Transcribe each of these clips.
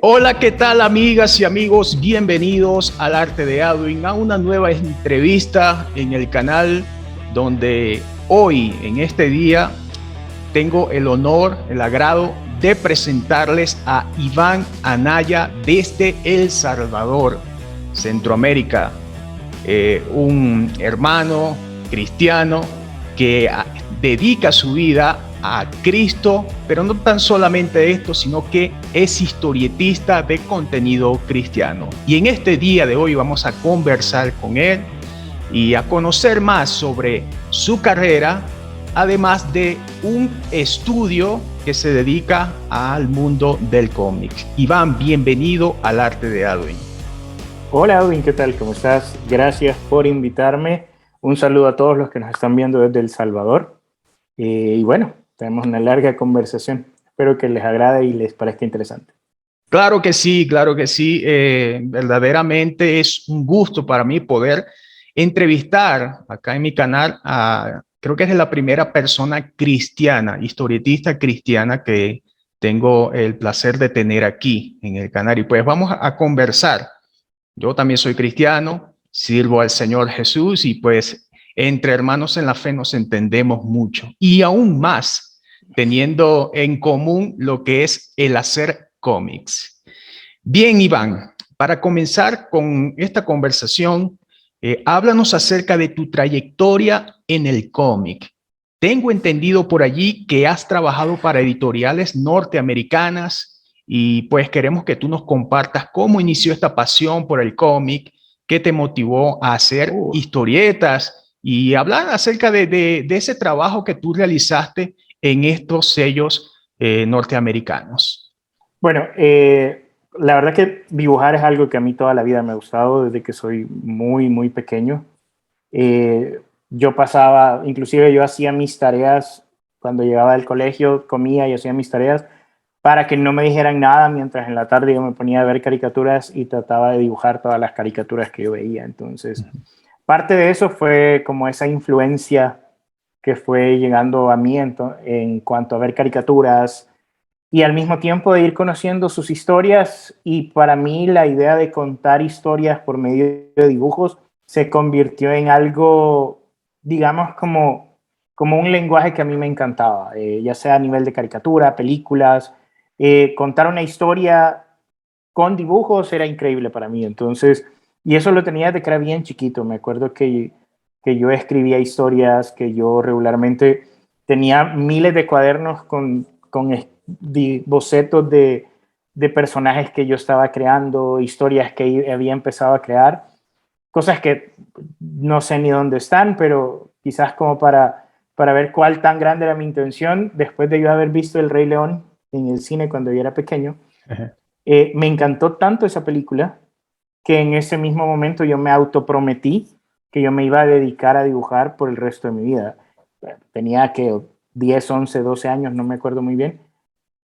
Hola, ¿qué tal amigas y amigos? Bienvenidos al Arte de Edwin, a una nueva entrevista en el canal donde hoy, en este día, tengo el honor, el agrado de presentarles a Iván Anaya desde El Salvador, Centroamérica. Un hermano cristiano que dedica su vida a Cristo, pero no tan solamente esto, sino que es historietista de contenido cristiano. Y en este día de hoy vamos a conversar con él y a conocer más sobre su carrera, además de un estudio que se dedica al mundo del cómic. Iván, bienvenido al Arte de Edwin. Hola Edwin, ¿qué tal? ¿Cómo estás? Gracias por invitarme. Un saludo a todos los que nos están viendo desde El Salvador. Y bueno, tenemos una larga conversación. Espero que les agrade y les parezca interesante. Claro que sí, claro que sí. Verdaderamente es un gusto para mí poder entrevistar acá en mi canal a, creo que es la primera persona cristiana, historietista cristiana que tengo el placer de tener aquí en el canal. Y pues vamos a conversar. Yo también soy cristiano, sirvo al Señor Jesús y pues entre hermanos en la fe nos entendemos mucho. Y aún más teniendo en común lo que es el hacer cómics. Bien, Iván, para comenzar con esta conversación, háblanos acerca de tu trayectoria en el cómic. Tengo entendido por allí que has trabajado para editoriales norteamericanas y pues queremos que tú nos compartas cómo inició esta pasión por el cómic, qué te motivó a hacer historietas y hablar acerca de ese trabajo que tú realizaste en estos sellos norteamericanos. Bueno, la verdad que dibujar es algo que a mí toda la vida me ha gustado desde que soy muy pequeño. Eh, yo pasaba, inclusive yo hacía mis tareas cuando llegaba del colegio, comía y hacía mis tareas para que no me dijeran nada mientras en la tarde yo me ponía a ver caricaturas y trataba de dibujar todas las caricaturas que yo veía. Entonces, parte de eso fue como esa influencia que fue llegando a mí en cuanto a ver caricaturas y al mismo tiempo de ir conociendo sus historias. Y para mí la idea de contar historias por medio de dibujos se convirtió en algo, digamos, como un lenguaje que a mí me encantaba, ya sea a nivel de caricatura, películas. Contar una historia con dibujos era increíble para mí. Entonces, y eso lo tenía desde que era bien chiquito. Me acuerdo que yo escribía historias, que yo regularmente tenía miles de cuadernos con bocetos de personajes que yo estaba creando, historias que había empezado a crear, cosas que no sé ni dónde están, pero quizás como para ver cuál tan grande era mi intención, después de yo haber visto El Rey León en el cine cuando yo era pequeño, me encantó tanto esa película que en ese mismo momento yo me autoprometí que yo me iba a dedicar a dibujar por el resto de mi vida. Tenía que 10, 11, 12 años, no me acuerdo muy bien.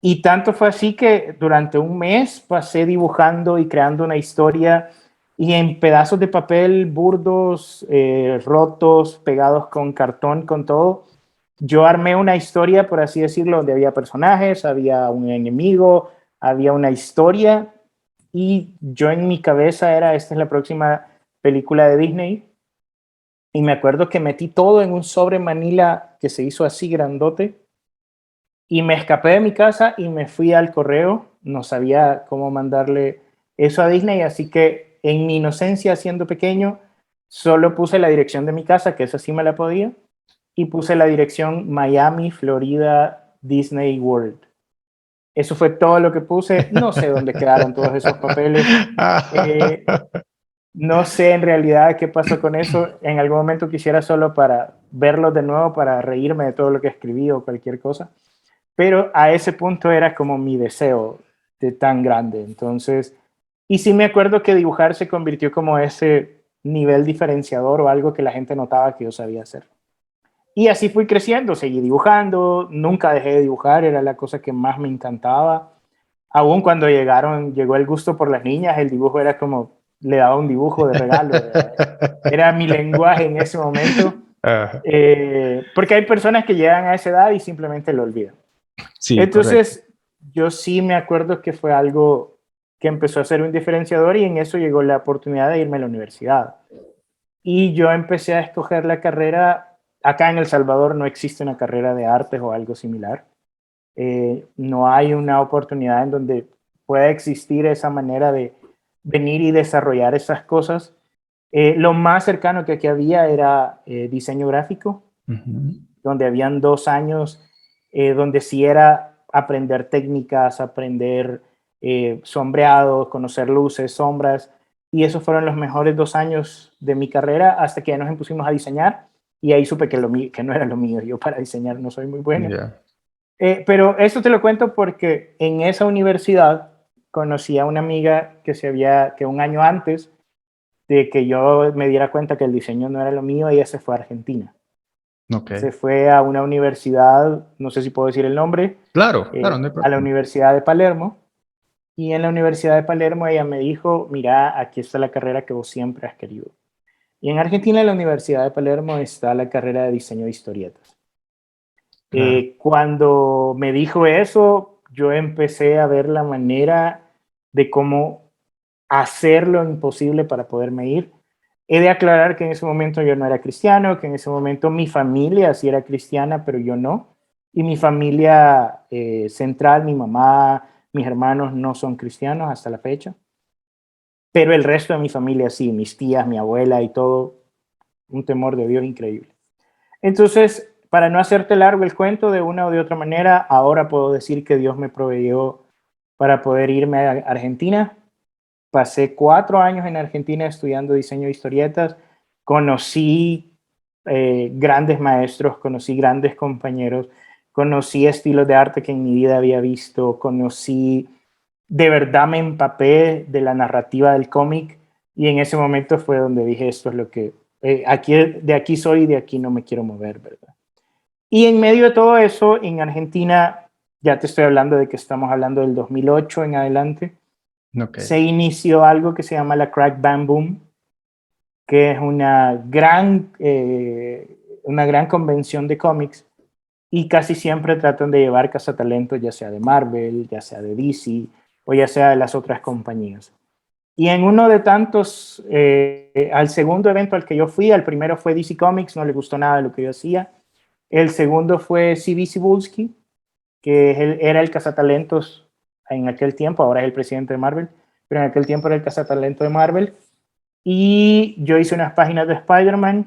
Y tanto fue así que durante un mes pasé dibujando y creando una historia y en pedazos de papel burdos, rotos, pegados con cartón, con todo. Yo armé una historia, por así decirlo, donde había personajes, había un enemigo, había una historia y yo en mi cabeza era, esta es la próxima película de Disney. Y me acuerdo que metí todo en un sobre manila que se hizo así grandote y me escapé de mi casa y me fui al correo. No sabía cómo mandarle eso a Disney, así que en mi inocencia, siendo pequeño, solo puse la dirección de mi casa, que esa sí me la podía, y puse la dirección Miami, Florida, Disney World. Eso fue todo lo que puse. No sé dónde quedaron todos esos papeles. Eh, no sé en realidad qué pasó con eso. En algún momento quisiera solo para verlos de nuevo, para reírme de todo lo que escribí o cualquier cosa. Pero a ese punto era como mi deseo de tan grande. Entonces, y sí me acuerdo que dibujar se convirtió como ese nivel diferenciador o algo que la gente notaba que yo sabía hacer. Y así fui creciendo, seguí dibujando, nunca dejé de dibujar, era la cosa que más me encantaba. Aún cuando llegó el gusto por las niñas, el dibujo era como, le daba un dibujo de regalo, era mi lenguaje en ese momento, porque hay personas que llegan a esa edad y simplemente lo olvidan. Sí, correcto. Entonces, yo sí me acuerdo que fue algo que empezó a ser un diferenciador y en eso llegó la oportunidad de irme a la universidad. Y yo empecé a escoger la carrera. Acá en El Salvador no existe una carrera de artes o algo similar. No hay una oportunidad en donde pueda existir esa manera de venir y desarrollar esas cosas. Lo más cercano que aquí había era diseño gráfico, donde habían 2 años, donde sí era aprender técnicas, aprender sombreado, conocer luces, sombras, y esos fueron los mejores 2 años de mi carrera hasta que ya nos pusimos a diseñar, y ahí supe que no era lo mío. Yo para diseñar no soy muy bueno. Yeah. Pero esto te lo cuento porque en esa universidad conocí a una amiga que un año antes de que yo me diera cuenta que el diseño no era lo mío, ella se fue a Argentina. Okay. Se fue a una universidad, no sé si puedo decir el nombre, Claro, claro, no hay a la problema. Universidad de Palermo. Y en la Universidad de Palermo ella me dijo, mira, aquí está la carrera que vos siempre has querido. Y en Argentina, en la Universidad de Palermo, está la carrera de diseño de historietas. Claro. Cuando me dijo eso, yo empecé a ver la manera de cómo hacer lo imposible para poderme ir. He de aclarar que en ese momento yo no era cristiano, que en ese momento mi familia sí era cristiana, pero yo no. Y mi familia central, mi mamá, mis hermanos no son cristianos hasta la fecha. Pero el resto de mi familia sí, mis tías, mi abuela y todo, un temor de Dios increíble. Entonces, para no hacerte largo el cuento, de una o de otra manera, ahora puedo decir que Dios me proveyó para poder irme a Argentina. Pasé 4 años en Argentina estudiando diseño de historietas. Conocí grandes maestros, conocí grandes compañeros, conocí estilos de arte que en mi vida había visto, de verdad me empapé de la narrativa del cómic, y en ese momento fue donde dije, esto es lo que, de aquí soy y de aquí no me quiero mover, ¿verdad? Y en medio de todo eso, en Argentina, ya te estoy hablando de que estamos hablando del 2008 en adelante, Okay. se inició algo que se llama la Crack Bam Boom, que es una gran convención de cómics, y casi siempre tratan de llevar cazatalentos, ya sea de Marvel, ya sea de DC, o ya sea de las otras compañías. Y en uno de tantos, al segundo evento al que yo fui, al primero fue DC Comics, no le gustó nada de lo que yo hacía. El segundo fue C.B. Cebulski, que era el cazatalentos en aquel tiempo, ahora es el presidente de Marvel, pero en aquel tiempo era el cazatalento de Marvel. Y yo hice unas páginas de Spider-Man,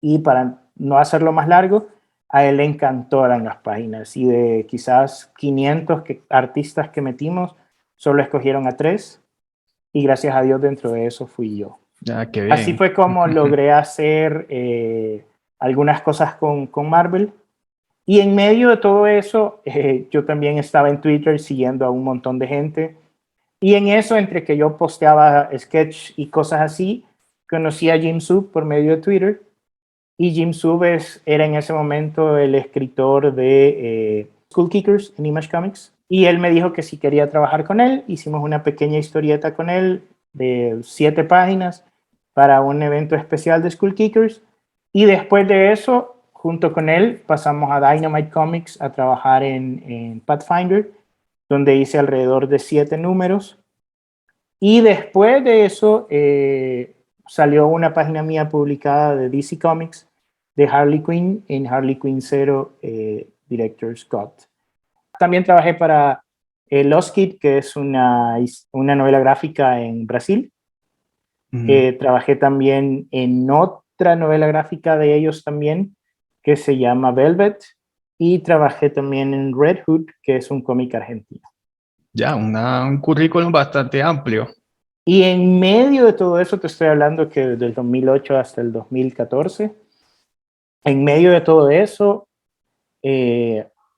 y para no hacerlo más largo, a él le encantaron las páginas, y de quizás 500 artistas que metimos, solo escogieron a 3, y gracias a Dios dentro de eso fui yo. Ya, qué Así bien. fue como logré hacer algunas cosas con Marvel. Y en medio de todo eso, yo también estaba en Twitter siguiendo a un montón de gente. Y en eso, entre que yo posteaba sketch y cosas así, conocí a Jim Sub por medio de Twitter. Y Jim Sub era en ese momento el escritor de Skull Kickers en Image Comics. Y él me dijo que si quería trabajar con él. Hicimos una pequeña historieta con él de 7 páginas para un evento especial de Skull Kickers. Y después de eso, junto con él, pasamos a Dynamite Comics a trabajar en Pathfinder, donde hice alrededor de 7 números. Y después de eso, salió una página mía publicada de DC Comics de Harley Quinn en Harley Quinn Zero Director Scott. También trabajé para Lost Kid, que es una novela gráfica en Brasil. Trabajé también en otra novela gráfica de ellos también, que se llama Velvet. Y trabajé también en Red Hood, que es un cómic argentino. Ya, un currículum bastante amplio. Y en medio de todo eso, te estoy hablando que desde el 2008 hasta el 2014, en medio de todo eso,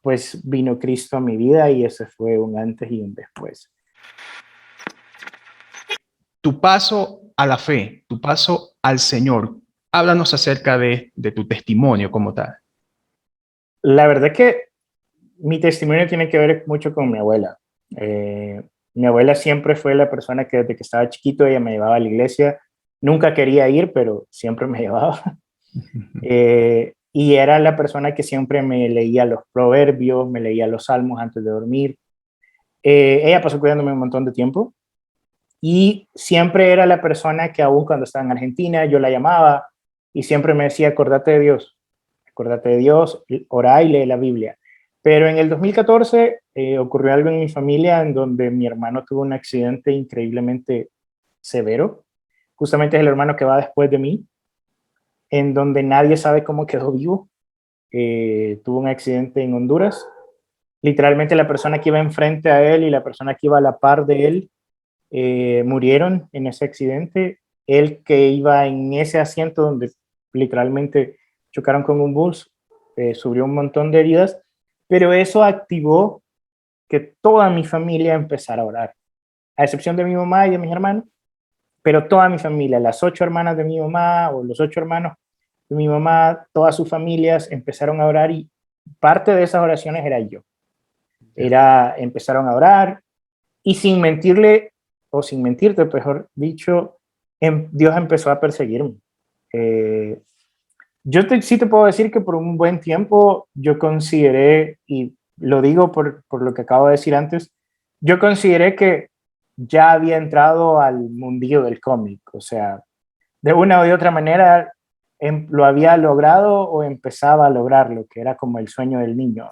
pues vino Cristo a mi vida, y ese fue un antes y un después. Tu paso a la fe, tu paso al Señor. Háblanos acerca de tu testimonio como tal. La verdad que mi testimonio tiene que ver mucho con mi abuela. Mi abuela siempre fue la persona que desde que estaba chiquito ella me llevaba a la iglesia. Nunca quería ir, pero siempre me llevaba. Y era la persona que siempre me leía los proverbios, me leía los salmos antes de dormir. Ella pasó cuidándome un montón de tiempo y siempre era la persona que aún cuando estaba en Argentina yo la llamaba y siempre me decía, acordate de Dios, orá y lee la Biblia. Pero en el 2014 ocurrió algo en mi familia en donde mi hermano tuvo un accidente increíblemente severo. Justamente es el hermano que va después de mí, en donde nadie sabe cómo quedó vivo. Tuvo un accidente en Honduras. Literalmente la persona que iba enfrente a él y la persona que iba a la par de él murieron en ese accidente. Él que iba en ese asiento donde literalmente chocaron con un bus, sufrió un montón de heridas, pero eso activó que toda mi familia empezara a orar, a excepción de mi mamá y de mis hermanos, pero toda mi familia, las 8 hermanas de mi mamá o los 8 hermanos de mi mamá, todas sus familias empezaron a orar y parte de esas oraciones era yo. Empezaron a orar y sin mentirle, o sin mentirte, mejor dicho, Dios empezó a perseguirme. Sí te puedo decir que por un buen tiempo yo consideré, y lo digo por lo que acabo de decir antes, yo consideré que ya había entrado al mundillo del cómic, o sea, de una o de otra manera lo había logrado o empezaba a lograrlo, que era como el sueño del niño.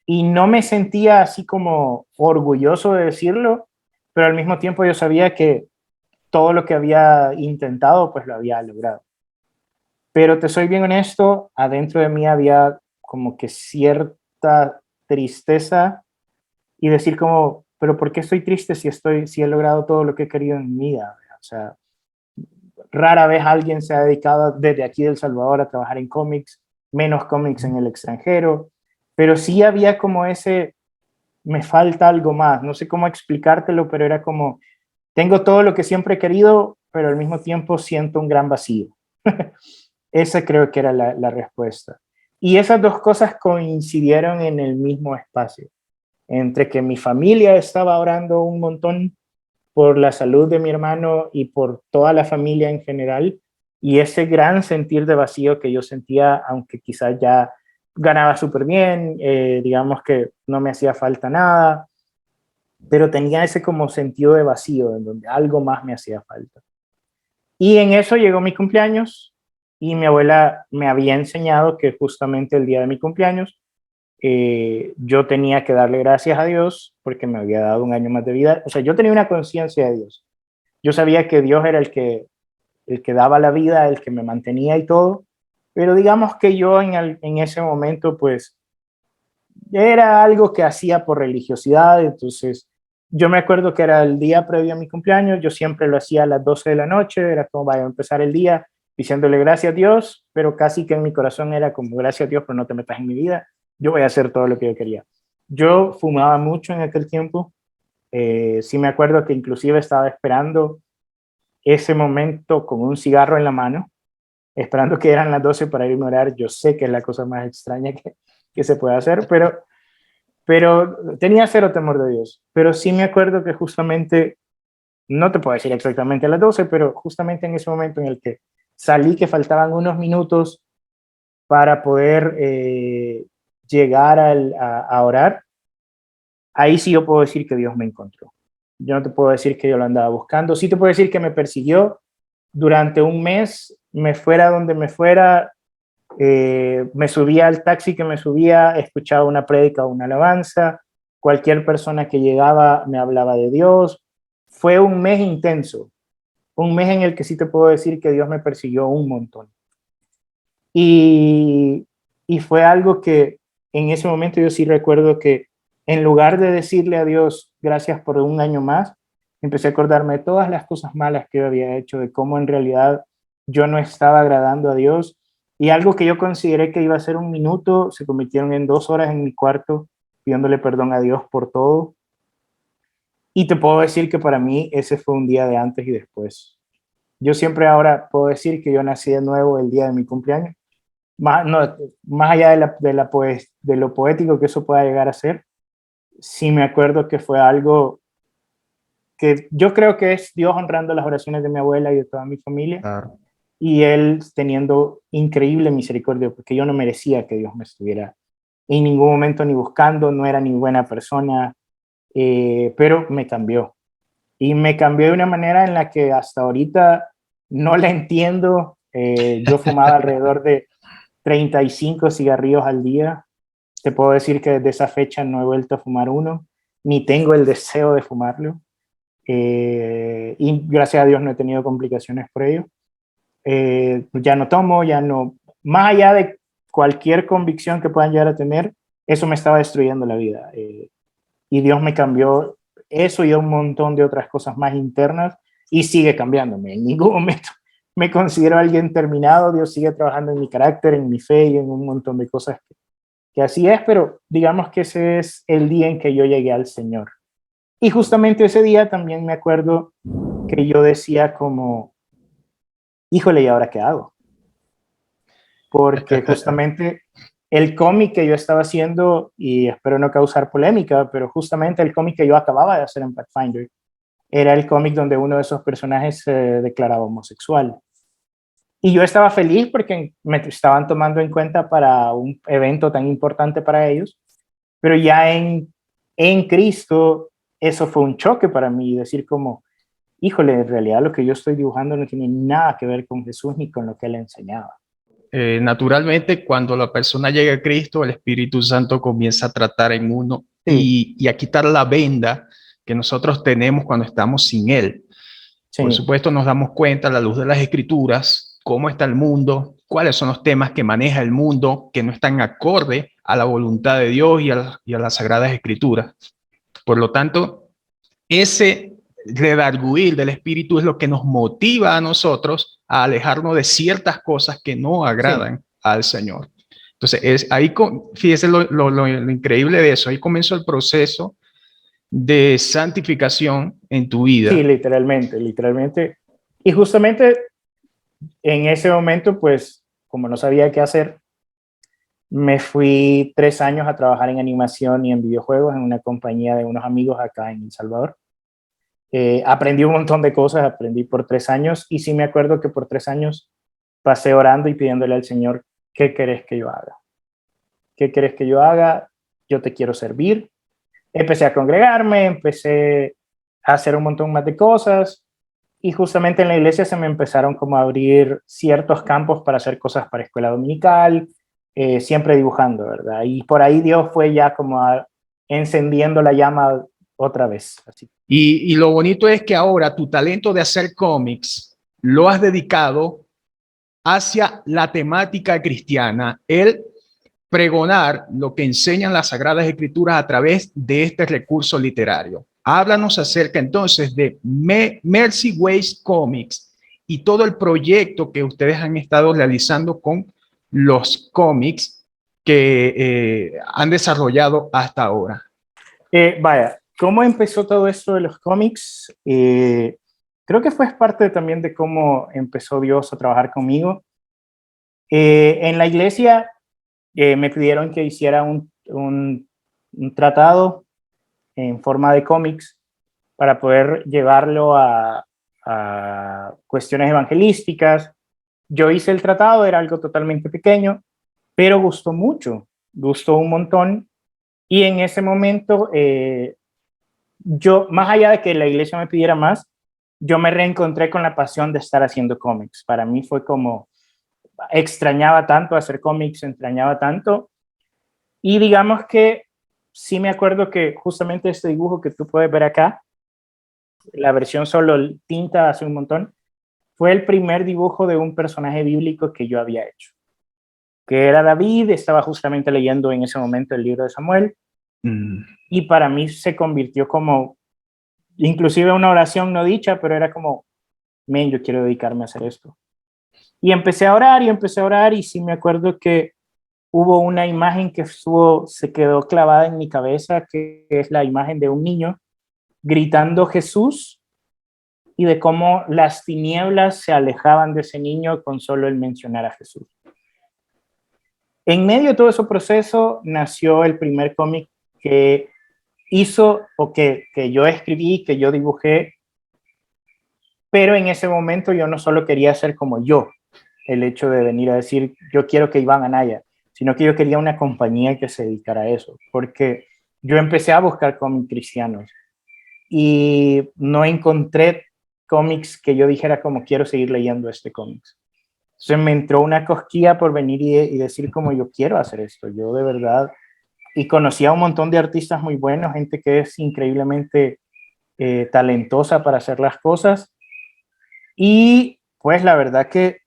Y no me sentía así como orgulloso de decirlo, pero al mismo tiempo yo sabía que todo lo que había intentado, pues lo había logrado. Pero te soy bien honesto, adentro de mí había como que cierta tristeza y decir como, pero ¿por qué estoy triste si he logrado todo lo que he querido en mi vida? O sea, rara vez alguien se ha dedicado desde aquí de El Salvador a trabajar en cómics, menos cómics en el extranjero, pero sí había como ese, me falta algo más, no sé cómo explicártelo, pero era como, tengo todo lo que siempre he querido, pero al mismo tiempo siento un gran vacío. Esa creo que era la respuesta. Y esas dos cosas coincidieron en el mismo espacio, entre que mi familia estaba orando un montón por la salud de mi hermano y por toda la familia en general, y ese gran sentir de vacío que yo sentía, aunque quizás ya ganaba súper bien, digamos que no me hacía falta nada, pero tenía ese como sentido de vacío, en donde algo más me hacía falta. Y en eso llegó mi cumpleaños y mi abuela me había enseñado que justamente el día de mi cumpleaños yo tenía que darle gracias a Dios porque me había dado un año más de vida. O sea, yo tenía una conciencia de Dios. Yo sabía que Dios era el que daba la vida, el que me mantenía y todo, pero digamos que yo en ese momento pues era algo que hacía por religiosidad. Entonces yo me acuerdo que era el día previo a mi cumpleaños, yo siempre lo hacía a las 12 de la noche, era como vaya a empezar el día diciéndole gracias a Dios, pero casi que en mi corazón era como gracias a Dios, pero no te metas en mi vida, yo voy a hacer todo lo que yo quería. Yo fumaba mucho en aquel tiempo, sí me acuerdo que inclusive estaba esperando ese momento con un cigarro en la mano, esperando que eran las 12 para irme a orar. Yo sé que es la cosa más extraña que se puede hacer, pero tenía cero temor de Dios. Pero sí me acuerdo que justamente, no te puedo decir exactamente a las 12, pero justamente en ese momento en el que salí, que faltaban unos minutos para poder llegar a orar, ahí sí yo puedo decir que Dios me encontró. Yo no te puedo decir que yo lo andaba buscando, sí te puedo decir que me persiguió durante un mes, me fuera donde me fuera, me subía al taxi que me subía, escuchaba una prédica o una alabanza, cualquier persona que llegaba me hablaba de Dios. Fue un mes intenso, un mes en el que sí te puedo decir que Dios me persiguió un montón. Y, y fue algo que en ese momento yo sí recuerdo que en lugar de decirle a Dios gracias por un año más, empecé a acordarme de todas las cosas malas que yo había hecho, de cómo en realidad yo no estaba agradando a Dios, y algo que yo consideré que iba a ser un minuto se convirtieron en 2 horas en mi cuarto pidiéndole perdón a Dios por todo. Y te puedo decir que para mí ese fue un día de antes y después. Yo siempre ahora puedo decir que yo nací de nuevo el día de mi cumpleaños, más, no, más allá de lo poético que eso pueda llegar a ser. Sí me acuerdo que fue algo que yo creo que es Dios honrando las oraciones de mi abuela y de toda mi familia, Claro. y Él teniendo increíble misericordia, porque yo no merecía que Dios me estuviera en ningún momento ni buscando, no era ni buena persona, pero me cambió. Y me cambió de una manera en la que hasta ahorita no la entiendo. Yo fumaba alrededor de 35 cigarrillos al día. Te puedo decir que desde esa fecha no he vuelto a fumar uno, ni tengo el deseo de fumarlo. Y gracias a Dios no he tenido complicaciones por ello. Ya no tomo, ya no, más allá de cualquier convicción que puedan llegar a tener, eso me estaba destruyendo la vida. Y Dios me cambió eso y un montón de otras cosas más internas y sigue cambiándome. En ningún momento me considero alguien terminado. Dios sigue trabajando en mi carácter, en mi fe y en un montón de cosas que así es, pero digamos que ese es el día en que yo llegué al Señor. Y justamente ese día también me acuerdo que yo decía como, híjole, ¿y ahora qué hago? Porque justamente el cómic que yo estaba haciendo, y espero no causar polémica, pero justamente el cómic que yo acababa de hacer en Pathfinder, era el cómic donde uno de esos personajes se declaraba homosexual. Y yo estaba feliz porque me estaban tomando en cuenta para un evento tan importante para ellos, pero ya en Cristo eso fue un choque para mí, decir como, híjole, en realidad lo que yo estoy dibujando no tiene nada que ver con Jesús ni con lo que él enseñaba. Naturalmente, cuando la persona llega a Cristo, el Espíritu Santo comienza a tratar en uno Sí, y a quitar la venda que nosotros tenemos cuando estamos sin Él. Por sí, supuesto, nos damos cuenta a la luz de las Escrituras, cómo está el mundo, cuáles son los temas que maneja el mundo que no están acorde a la voluntad de Dios y a las Sagradas Escrituras. Por lo tanto, ese redarguir del espíritu es lo que nos motiva a nosotros a alejarnos de ciertas cosas que no sí. agradan al Señor. Entonces, ahí, fíjese lo increíble de eso, ahí comenzó el proceso de santificación en tu Sí, vida. literalmente, literalmente. Y justamente en ese momento, pues, como no sabía qué hacer, me fui 3 años a trabajar en animación y en videojuegos en una compañía de unos amigos acá en El Salvador. Aprendí un montón de cosas, aprendí por 3 años y sí me acuerdo que por 3 años pasé orando y pidiéndole al Señor, ¿qué querés que yo haga? ¿Qué querés que yo haga? Yo te quiero servir. Empecé a congregarme, empecé a hacer un montón más de cosas y justamente en la iglesia se me empezaron como a abrir ciertos campos para hacer cosas para escuela dominical, siempre dibujando, ¿verdad? Y por ahí Dios fue ya como encendiendo la llama otra vez. Así. Y lo bonito es que ahora tu talento de hacer cómics lo has dedicado hacia la temática cristiana, el pregonar lo que enseñan las Sagradas Escrituras a través de este recurso literario. Háblanos acerca entonces de Mercy Ways Comics y todo el proyecto que ustedes han estado realizando con los cómics que han desarrollado hasta ahora. Vaya, ¿cómo empezó todo esto de los cómics? Creo que fue parte también de cómo empezó Dios a trabajar conmigo. En la iglesia me pidieron que hiciera un tratado en forma de cómics para poder llevarlo a cuestiones evangelísticas. Yo hice el tratado, era algo totalmente pequeño, pero gustó mucho, gustó un montón. Y en ese momento, yo, más allá de que la iglesia me pidiera más, yo me reencontré con la pasión de estar haciendo cómics. Para mí fue como, extrañaba tanto hacer cómics, extrañaba tanto. Y digamos que sí me acuerdo que justamente este dibujo que tú puedes ver acá, la versión solo tinta hace un montón, fue el primer dibujo de un personaje bíblico que yo había hecho, que era David. Estaba justamente leyendo en ese momento el libro de Samuel y para mí se convirtió como, inclusive una oración no dicha, pero era como, men, yo quiero dedicarme a hacer esto. Y empecé a orar y empecé a orar y sí me acuerdo que hubo una imagen que se quedó clavada en mi cabeza, que es la imagen de un niño gritando Jesús y de cómo las tinieblas se alejaban de ese niño con solo el mencionar a Jesús. En medio de todo ese proceso nació el primer cómic que hizo o que yo escribí, que yo dibujé, pero en ese momento yo no solo quería ser como yo, el hecho de venir a decir yo quiero que Iván Anaya, sino que yo quería una compañía que se dedicara a eso, porque yo empecé a buscar cómics cristianos y no encontré cómics que yo dijera como quiero seguir leyendo este cómic. Entonces me entró una cosquilla por venir y decir como yo quiero hacer esto, yo de verdad, y conocí a un montón de artistas muy buenos, gente que es increíblemente talentosa para hacer las cosas, y pues la verdad que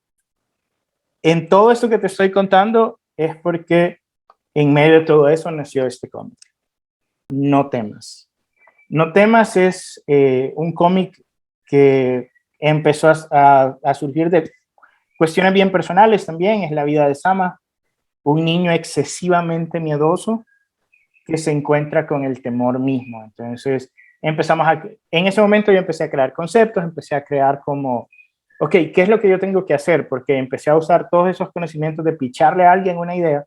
en todo esto que te estoy contando es porque en medio de todo eso nació este cómic. No temas. No temas es un cómic que empezó a surgir de cuestiones bien personales también. Es la vida de Sama, un niño excesivamente miedoso que se encuentra con el temor mismo. Entonces en ese momento yo empecé a crear conceptos, empecé a crear como, ok, ¿qué es lo que yo tengo que hacer? Porque empecé a usar todos esos conocimientos de picharle a alguien una idea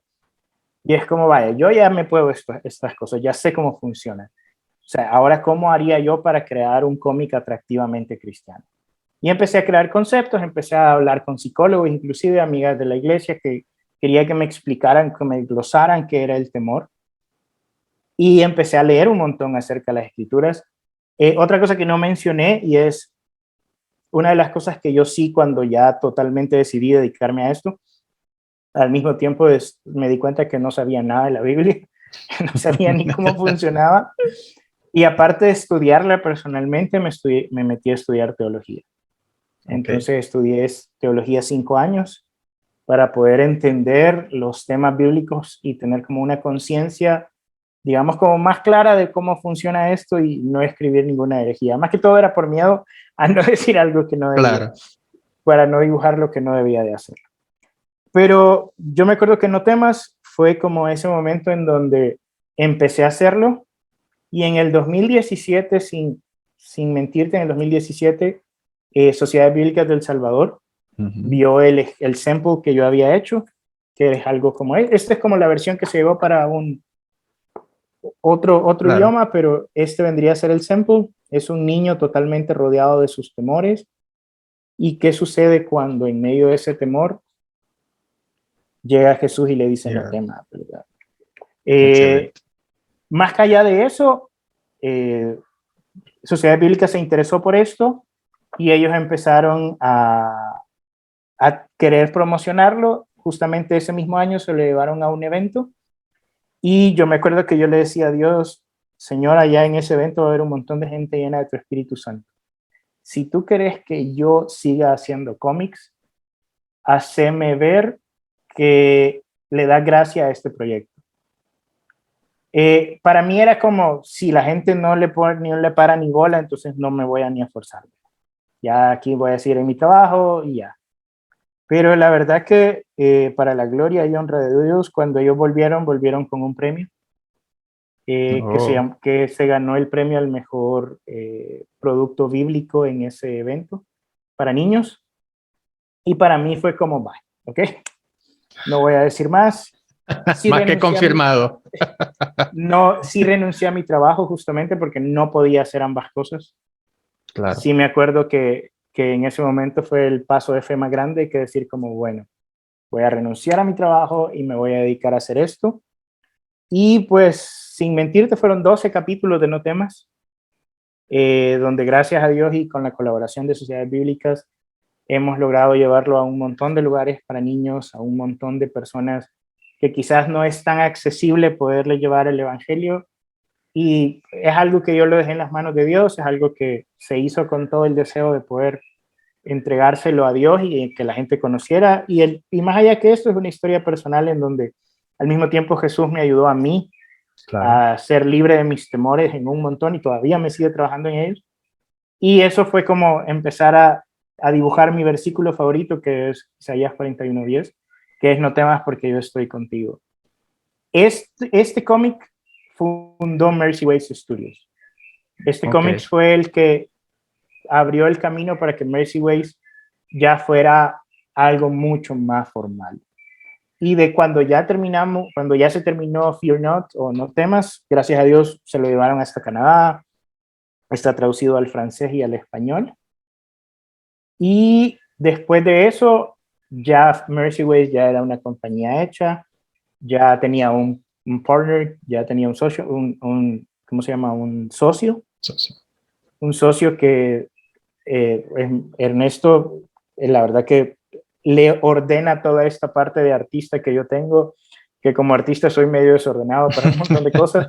y es como, vaya, yo ya me puedo estas cosas, ya sé cómo funciona. O sea, ahora, ¿cómo haría yo para crear un cómic atractivamente cristiano? Y empecé a crear conceptos, empecé a hablar con psicólogos, inclusive amigas de la iglesia que quería que me explicaran, que me glosaran qué era el temor. Y empecé a leer un montón acerca de las escrituras. Otra cosa que no mencioné y es una de las cosas que yo sí cuando ya totalmente decidí dedicarme a esto, al mismo tiempo me di cuenta que no sabía nada de la Biblia, no sabía ni cómo funcionaba. Y aparte de estudiarla personalmente, me metí a estudiar teología. Entonces estudié teología 5 años para poder entender los temas bíblicos y tener como una conciencia, digamos, como más clara de cómo funciona esto y no escribir ninguna herejía. Más que todo era por miedo a no decir algo que no debía, Claro. para no dibujar lo que no debía de hacer. Pero yo me acuerdo que No temas fue como ese momento en donde empecé a hacerlo y en el 2017, sin mentirte, en el 2017, Sociedades Bíblicas del Salvador vio el sample que yo había hecho, que es algo como, esta es como la versión que se llevó para otro Claro. idioma, pero este vendría a ser el sample. Es un niño totalmente rodeado de sus temores. ¿Y qué sucede cuando en medio de ese temor llega Jesús y le dice no temas, ¿verdad? Más que allá de eso, Sociedad Bíblica se interesó por esto y ellos empezaron a querer promocionarlo. Justamente ese mismo año se lo llevaron a un evento y yo me acuerdo que yo le decía a Dios, Señor, allá en ese evento va a haber un montón de gente llena de tu Espíritu Santo. Si tú querés que yo siga haciendo cómics, haceme ver que le da gracia a este proyecto. Para mí era como, si la gente no le para ni bola, entonces no me voy a ni esforzar. Ya aquí voy a seguir en mi trabajo y ya. Pero la verdad que para la gloria y honra de Dios, cuando ellos volvieron con un premio que se ganó el premio al mejor producto bíblico en ese evento para niños. Y para mí fue como, bye, ¿ok? No voy a decir más. Sí Más que confirmado. Sí renuncié a mi trabajo justamente porque no podía hacer ambas cosas. Claro. Sí me acuerdo que en ese momento fue el paso de fe más grande que decir como, bueno, voy a renunciar a mi trabajo y me voy a dedicar a hacer esto. Y pues, sin mentirte, fueron 12 capítulos de No temas, donde gracias a Dios y con la colaboración de Sociedades Bíblicas hemos logrado llevarlo a un montón de lugares para niños, a un montón de personas que quizás no es tan accesible poderle llevar el Evangelio. Y es algo que yo lo dejé en las manos de Dios, es algo que se hizo con todo el deseo de poder entregárselo a Dios y que la gente conociera. Y más allá que esto, es una historia personal en donde al mismo tiempo Jesús me ayudó a mí a ser libre de mis temores en un montón y todavía me sigue trabajando en ellos. Y eso fue como empezar a dibujar mi versículo favorito, que es Isaías 41:10, que es no temas porque yo estoy contigo. Este cómic fundó Mercy Ways Studios. Este cómic fue el que abrió el camino para que Mercy Ways ya fuera algo mucho más formal. Y de cuando ya se terminó Fear Not o No temas, gracias a Dios se lo llevaron hasta Canadá, está traducido al francés y al español. Y después de eso, ya Mercy Ways ya era una compañía hecha, ya tenía un un partner, ya tenía un socio, ¿cómo se llama? Un socio. Sí. Un socio que Ernesto, la verdad que le ordena toda esta parte de artista que yo tengo, que como artista soy medio desordenado para un montón de cosas.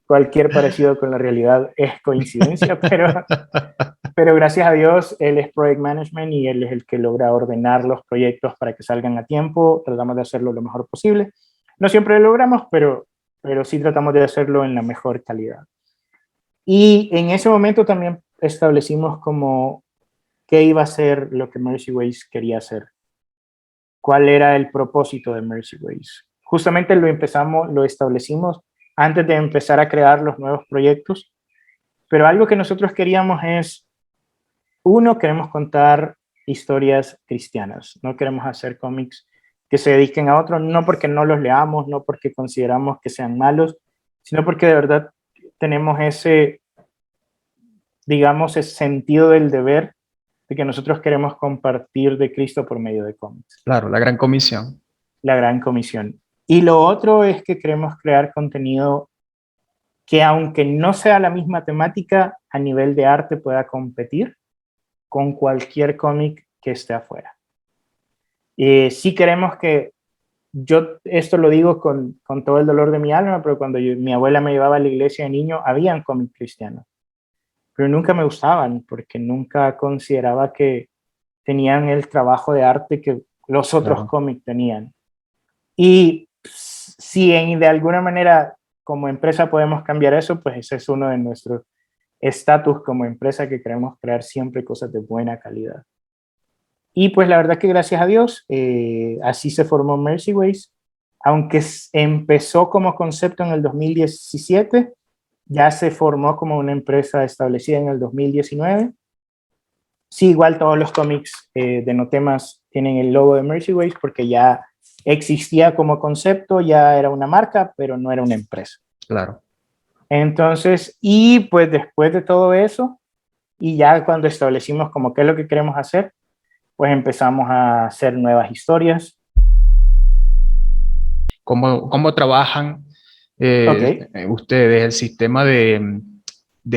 Cualquier parecido con la realidad es coincidencia, pero gracias a Dios él es Project Management y él es el que logra ordenar los proyectos para que salgan a tiempo. Tratamos de hacerlo lo mejor posible. No siempre lo logramos, pero sí tratamos de hacerlo en la mejor calidad. Y en ese momento también establecimos como qué iba a ser lo que Mercy Ways quería hacer. ¿Cuál era el propósito de Mercy Ways? Justamente lo establecimos antes de empezar a crear los nuevos proyectos, pero algo que nosotros queríamos es, uno, queremos contar historias cristianas, no queremos hacer cómics que se dediquen a otro, no porque no los leamos, no porque consideramos que sean malos, sino porque de verdad tenemos ese, digamos, ese sentido del deber de que nosotros queremos compartir de Cristo por medio de cómics. Claro, la gran comisión. La gran comisión. Y lo otro es que queremos crear contenido que, aunque no sea la misma temática, a nivel de arte pueda competir con cualquier cómic que esté afuera. Sí queremos que, yo esto lo digo con todo el dolor de mi alma, pero cuando mi abuela me llevaba a la iglesia de niño, habían cómics cristianos, pero nunca me gustaban porque nunca consideraba que tenían el trabajo de arte que los otros cómics tenían. Y si de alguna manera como empresa podemos cambiar eso, pues ese es uno de nuestros estatus como empresa, que queremos crear siempre cosas de buena calidad. Y pues la verdad que gracias a Dios, así se formó Mercy Ways. Aunque empezó como concepto en el 2017, ya se formó como una empresa establecida en el 2019. Sí, igual todos los cómics de No Temas tienen el logo de Mercy Ways porque ya existía como concepto, ya era una marca, pero no era una empresa. Claro. Entonces, y pues después de todo eso, y ya cuando establecimos como qué es lo que queremos hacer, pues empezamos a hacer nuevas historias. ¿Cómo trabajan ustedes el sistema de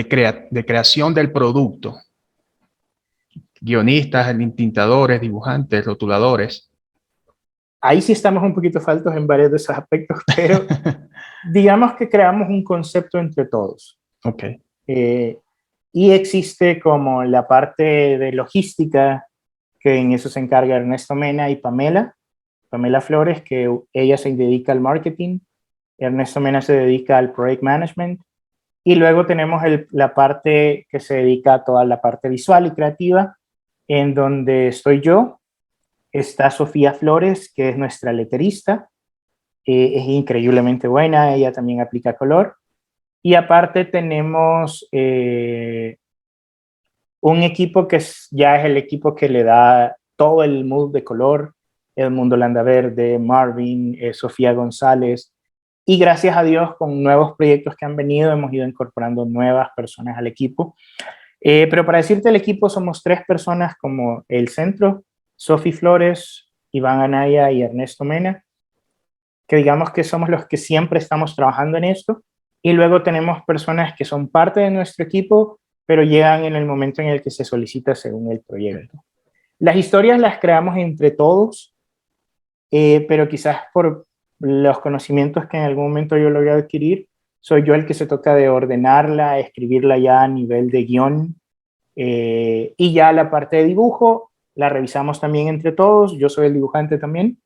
creación del producto? Guionistas, tintadores, dibujantes, rotuladores. Ahí sí estamos un poquito faltos en varios de esos aspectos, pero digamos que creamos un concepto entre todos. Ok. Y existe como la parte de logística, que en eso se encarga Ernesto Mena y Pamela Flores, que ella se dedica al marketing, Ernesto Mena se dedica al project management, y luego tenemos la parte que se dedica a toda la parte visual y creativa, en donde estoy yo, está Sofía Flores, que es nuestra letterista, es increíblemente buena, ella también aplica color, y aparte tenemos un equipo que ya es el equipo que le da todo el mood de color, Edmundo Landaverde, Marvin, Sofía González, y gracias a Dios con nuevos proyectos que han venido hemos ido incorporando nuevas personas al equipo. Pero para decirte, el equipo somos 3 personas como el centro: Sofi Flores, Iván Anaya y Ernesto Mena, que digamos que somos los que siempre estamos trabajando en esto, y luego tenemos personas que son parte de nuestro equipo, pero llegan en el momento en el que se solicita según el proyecto. Las historias las creamos entre todos, pero quizás por los conocimientos que en algún momento yo logré adquirir, soy yo el que se toca de ordenarla, escribirla ya a nivel de guión, y ya la parte de dibujo la revisamos también entre todos, yo soy el dibujante también,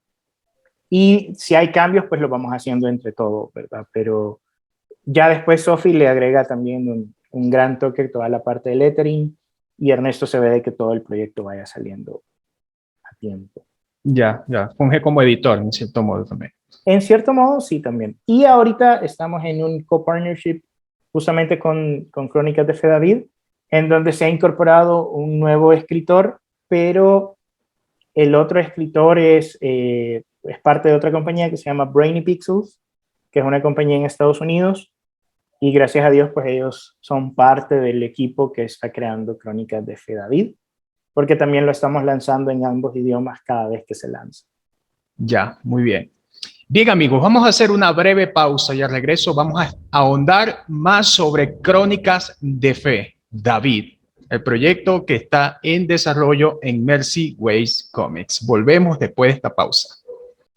y si hay cambios, pues lo vamos haciendo entre todos, ¿verdad? Pero ya después Sofi le agrega también un gran toque a toda la parte de lettering, y Ernesto se ve de que todo el proyecto vaya saliendo a tiempo. Ya. Funge como editor, en cierto modo también. En cierto modo, sí, también. Y ahorita estamos en un co-partnership justamente con Crónicas de Fe David, en donde se ha incorporado un nuevo escritor, pero el otro escritor es parte de otra compañía que se llama Brainy Pixels, que es una compañía en Estados Unidos, y gracias a Dios, pues ellos son parte del equipo que está creando Crónicas de Fe David, porque también lo estamos lanzando en ambos idiomas cada vez que se lanza. Ya, muy bien. Bien, amigos, vamos a hacer una breve pausa y al regreso vamos a ahondar más sobre Crónicas de Fe, David, el proyecto que está en desarrollo en Mercy Ways Comics. Volvemos después de esta pausa.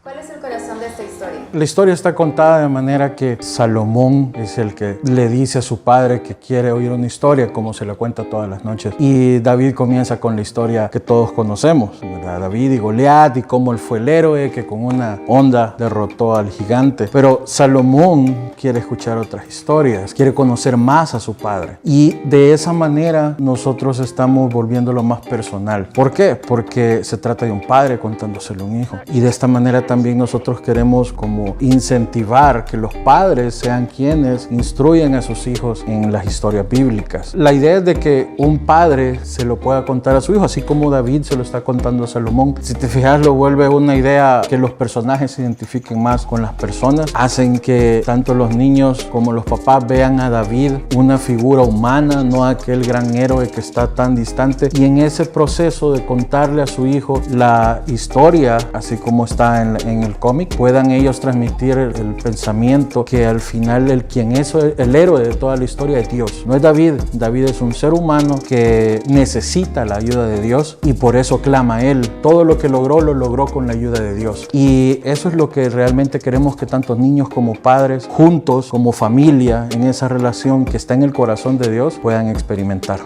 ¿Cuál es el corazón de esta historia? La historia está contada de manera que Salomón es el que le dice a su padre que quiere oír una historia, como se la cuenta todas las noches. Y David comienza con la historia que todos conocemos, ¿verdad? David y Goliat, y cómo él fue el héroe que con una honda derrotó al gigante. Pero Salomón quiere escuchar otras historias, quiere conocer más a su padre. Y de esa manera nosotros estamos volviéndolo más personal. ¿Por qué? Porque se trata de un padre contándoselo a un hijo. Y de esta manera también nosotros queremos como incentivar que los padres sean quienes instruyen a sus hijos en las historias bíblicas. La idea es de que un padre se lo pueda contar a su hijo, así como David se lo está contando a Salomón. Si te fijas, lo vuelve una idea que los personajes se identifiquen más con las personas, hacen que tanto los niños como los papás vean a David una figura humana, no aquel gran héroe que está tan distante, y en ese proceso de contarle a su hijo la historia, así como está en el cómic, puedan ellos transmitir el pensamiento que al final quien es el héroe de toda la historia es Dios. No es David. David es un ser humano que necesita la ayuda de Dios y por eso clama a él. Todo lo que logró, lo logró con la ayuda de Dios. Y eso es lo que realmente queremos que tanto niños como padres, juntos como familia, en esa relación que está en el corazón de Dios, puedan experimentar.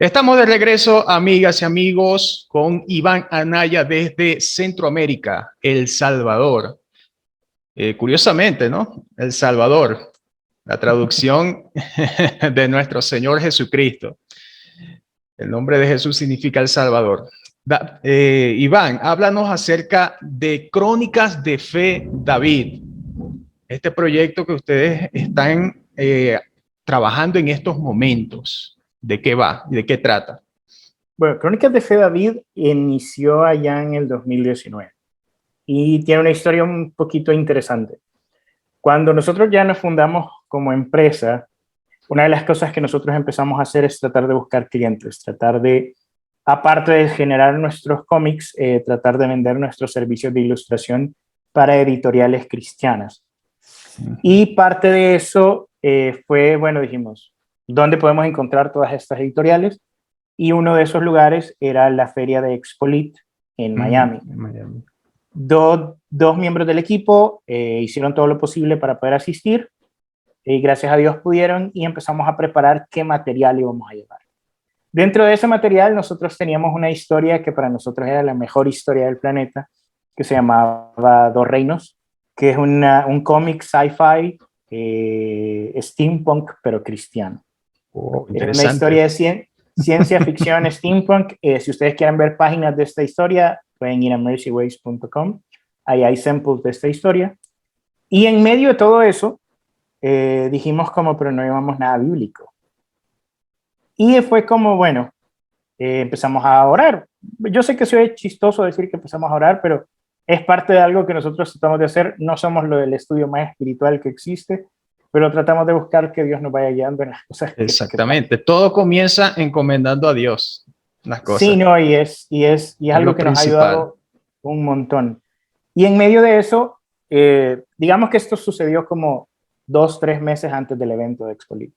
Estamos de regreso, amigas y amigos, con Iván Anaya desde Centroamérica, El Salvador. Curiosamente, ¿no? El Salvador, la traducción de nuestro Señor Jesucristo. El nombre de Jesús significa El Salvador. Iván, háblanos acerca de Crónicas de Fe, David. Este proyecto que ustedes están trabajando en estos momentos. ¿De qué va? ¿De qué trata? Bueno, Crónicas de Fe David inició allá en el 2019 y tiene una historia un poquito interesante. Cuando nosotros ya nos fundamos como empresa, una de las cosas que nosotros empezamos a hacer es tratar de buscar clientes, tratar de, aparte de generar nuestros cómics, tratar de vender nuestros servicios de ilustración para editoriales cristianas. Y parte de eso fue, bueno, dijimos, ¿dónde podemos encontrar todas estas editoriales? Y uno de esos lugares era la feria de Expolit en Miami. Dos miembros del equipo hicieron todo lo posible para poder asistir y gracias a Dios pudieron y empezamos a preparar qué material íbamos a llevar. Dentro de ese material nosotros teníamos una historia que para nosotros era la mejor historia del planeta, que se llamaba Dos Reinos, que es un cómic sci-fi steampunk pero cristiano. Es una historia de ciencia ficción steampunk. Si ustedes quieren ver páginas de esta historia, pueden ir a mercyways.com. Ahí hay samples de esta historia. Y en medio de todo eso, dijimos como, pero no llevamos nada bíblico. Y fue como, bueno, empezamos a orar. Yo sé que eso es chistoso decir que empezamos a orar, pero es parte de algo que nosotros tratamos de hacer. No somos lo del estudio más espiritual que existe, pero tratamos de buscar que Dios nos vaya guiando en las cosas. Exactamente. Todo comienza encomendando a Dios las cosas. Sí, no, y es algo que nos ha ayudado un montón. Y en medio de eso, digamos que esto sucedió como 2-3 meses antes del evento de Expolit.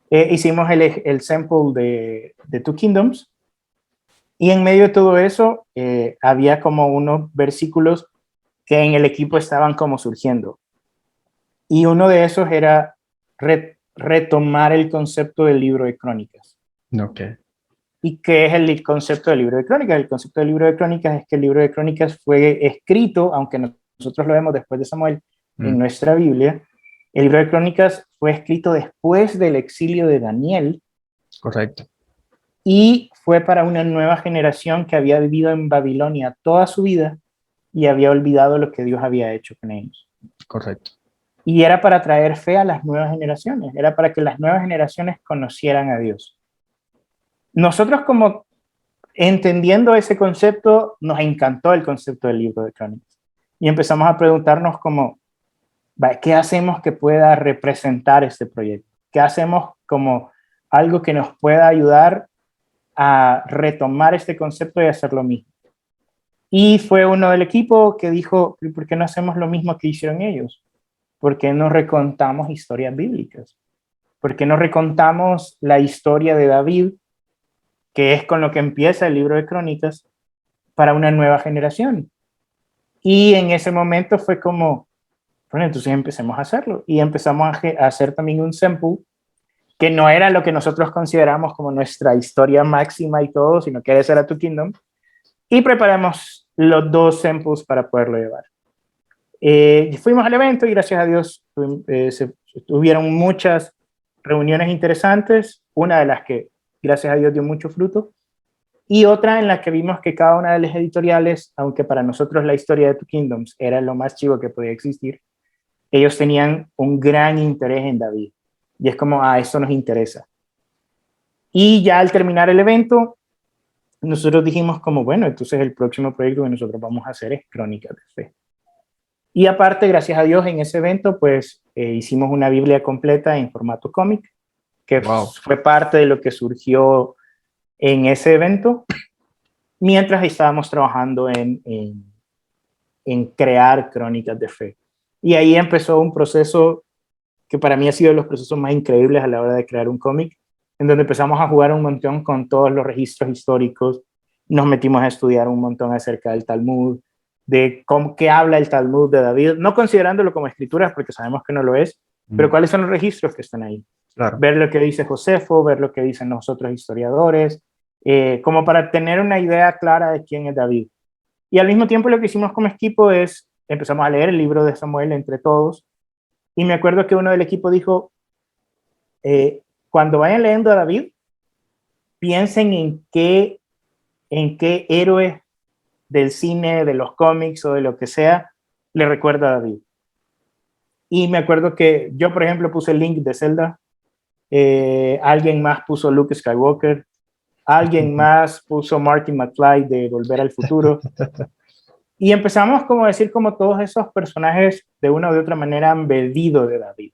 Hicimos el sample de Two Kingdoms y en medio de todo eso había como unos versículos que en el equipo estaban como surgiendo. Y uno de esos era retomar el concepto del libro de Crónicas. Okay. ¿Y qué es el concepto del libro de Crónicas? El concepto del libro de Crónicas es que el libro de Crónicas fue escrito, aunque nosotros lo vemos después de Samuel en nuestra Biblia, el libro de Crónicas fue escrito después del exilio de Daniel. Correcto. Y fue para una nueva generación que había vivido en Babilonia toda su vida y había olvidado lo que Dios había hecho con ellos. Correcto. Y era para traer fe a las nuevas generaciones, era para que las nuevas generaciones conocieran a Dios. Nosotros como entendiendo ese concepto, nos encantó el concepto del libro de Crónicas. y empezamos a preguntarnos como, ¿qué hacemos que pueda representar este proyecto? ¿Qué hacemos como algo que nos pueda ayudar a retomar este concepto y hacer lo mismo? Y fue uno del equipo que dijo, ¿por qué no hacemos lo mismo que hicieron ellos? ¿Por qué no recontamos historias bíblicas? ¿Por qué no recontamos la historia de David, que es con lo que empieza el libro de Crónicas, para una nueva generación? Y en ese momento fue como, bueno, entonces empecemos a hacerlo. Y empezamos a hacer también un sample, que no era lo que nosotros consideramos como nuestra historia máxima y todo, sino que ese era tu Kingdom. Y preparamos los dos samples para poderlo llevar. Fuimos al evento y gracias a Dios tuvieron muchas reuniones interesantes, una de las que gracias a Dios dio mucho fruto, y otra en la que vimos que cada una de las editoriales, aunque para nosotros la historia de Two Kingdoms era lo más chivo que podía existir, ellos tenían un gran interés en David. Y es como, eso nos interesa. Y ya al terminar el evento, nosotros dijimos como, bueno, entonces el próximo proyecto que nosotros vamos a hacer es Crónicas de Fe. Y aparte, gracias a Dios, en ese evento, pues hicimos una Biblia completa en formato cómic, que fue parte de lo que surgió en ese evento, mientras estábamos trabajando en crear Crónicas de Fe. Y ahí empezó un proceso que para mí ha sido de los procesos más increíbles a la hora de crear un cómic, en donde empezamos a jugar un montón con todos los registros históricos, nos metimos a estudiar un montón acerca del Talmud, de cómo, qué habla el Talmud de David, no considerándolo como escrituras, porque sabemos que no lo es, pero cuáles son los registros que están ahí. Claro. Ver lo que dice Josefo, ver lo que dicen los otros historiadores, como para tener una idea clara de quién es David. Y al mismo tiempo lo que hicimos como equipo es, empezamos a leer el libro de Samuel entre todos, y me acuerdo que uno del equipo dijo, cuando vayan leyendo a David, piensen en qué héroe del cine, de los cómics o de lo que sea, le recuerda a David. Y me acuerdo que yo, por ejemplo, puse el Link de Zelda, alguien más puso Luke Skywalker, alguien más puso Marty McFly de Volver al Futuro. Y empezamos como a decir como todos esos personajes de una u de otra manera han bebido de David.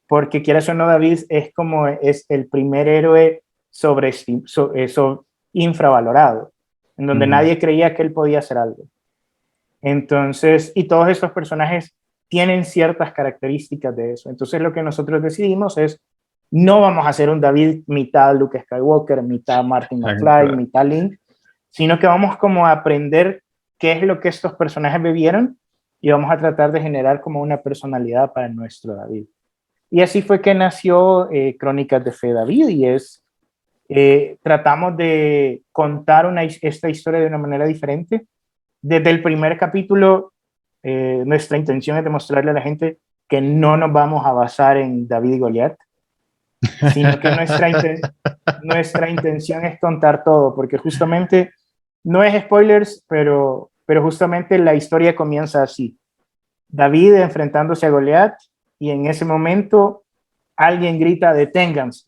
Porque quieras o no, David es el primer héroe infravalorado, en donde nadie creía que él podía hacer algo. Entonces, y todos estos personajes tienen ciertas características de eso. Entonces lo que nosotros decidimos es, no vamos a hacer un David mitad Luke Skywalker, mitad Martin McFly, mitad Link, sino que vamos como a aprender qué es lo que estos personajes bebieron y vamos a tratar de generar como una personalidad para nuestro David. Y así fue que nació Crónicas de Fe David, y tratamos de contar esta historia de una manera diferente. Desde el primer capítulo, nuestra intención es demostrarle a la gente que no nos vamos a basar en David y Goliat, sino que nuestra intención es contar todo, porque justamente, no es spoilers, pero justamente la historia comienza así. David enfrentándose a Goliat, y en ese momento alguien grita, deténganse.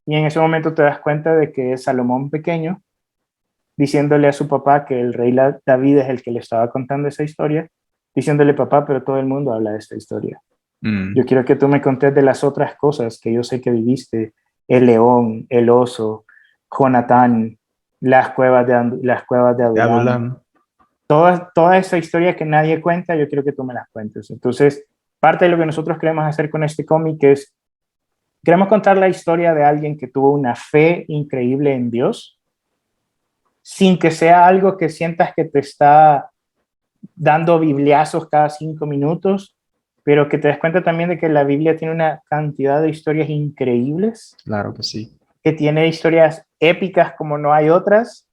Y en ese momento te das cuenta de que es Salomón pequeño, diciéndole a su papá que el rey David es el que le estaba contando esa historia, diciéndole, papá, pero todo el mundo habla de esta historia. Yo quiero que tú me contes de las otras cosas que yo sé que viviste, el león, el oso, Jonatán, las cuevas de Adulam. Toda esa historia que nadie cuenta, yo quiero que tú me las cuentes. Entonces, parte de lo que nosotros queremos hacer con este cómic es, queremos contar la historia de alguien que tuvo una fe increíble en Dios, sin que sea algo que sientas que te está dando bibliazos cada 5 minutos, pero que te des cuenta también de que la Biblia tiene una cantidad de historias increíbles. Claro que sí. Que tiene historias épicas como no hay otras,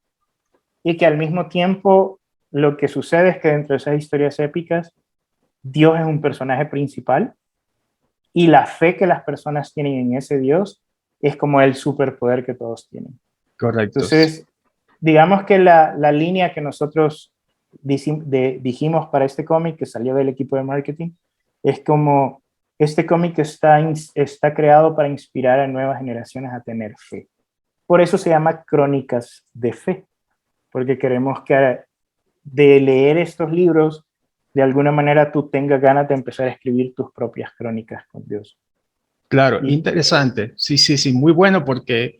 y que al mismo tiempo lo que sucede es que dentro de esas historias épicas, Dios es un personaje principal, y la fe que las personas tienen en ese Dios es como el superpoder que todos tienen. Correcto. Entonces, digamos que la línea que nosotros dijimos para este cómic, que salió del equipo de marketing, es como, este cómic está creado para inspirar a nuevas generaciones a tener fe. Por eso se llama Crónicas de Fe, porque queremos que de leer estos libros, de alguna manera tú tengas ganas de empezar a escribir tus propias crónicas con Dios. Claro, Y interesante. Sí, sí, sí, muy bueno porque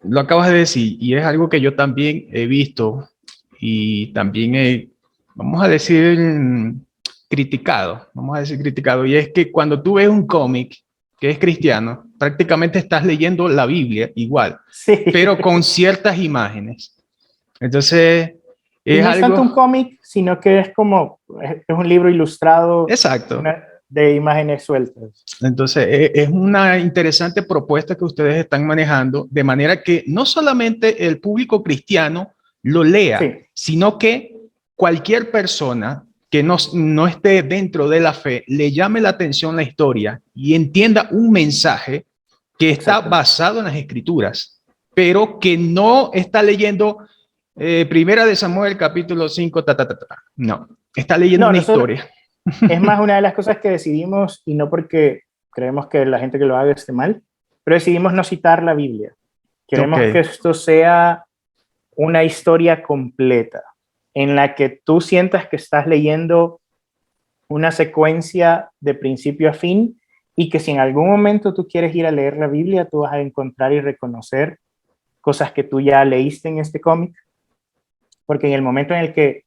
lo acabas de decir y es algo que yo también he visto y también he, vamos a decir, criticado, vamos a decir criticado, y es que cuando tú ves un cómic que es cristiano, prácticamente estás leyendo la Biblia igual, sí. pero con ciertas imágenes. Entonces, Y es no es tanto un algo... cómic, sino que es como, es un libro ilustrado Exacto. de imágenes sueltas. Entonces, es una interesante propuesta que ustedes están manejando, de manera que no solamente el público cristiano lo lea, Sí, sino que cualquier persona que no esté dentro de la fe le llame la atención la historia y entienda un mensaje que está exacto. basado en las escrituras, pero que no está leyendo Primera de Samuel capítulo 5, ta, ta, ta, ta. No, está leyendo No, una nosotros, historia. es más una de las cosas que decidimos, y no porque creemos que la gente que lo haga esté mal, pero decidimos no citar la Biblia. Queremos que Ok, esto sea una historia completa, en la que tú sientas que estás leyendo una secuencia de principio a fin y que si en algún momento tú quieres ir a leer la Biblia, tú vas a encontrar y reconocer cosas que tú ya leíste en este cómic, porque en el momento en el que,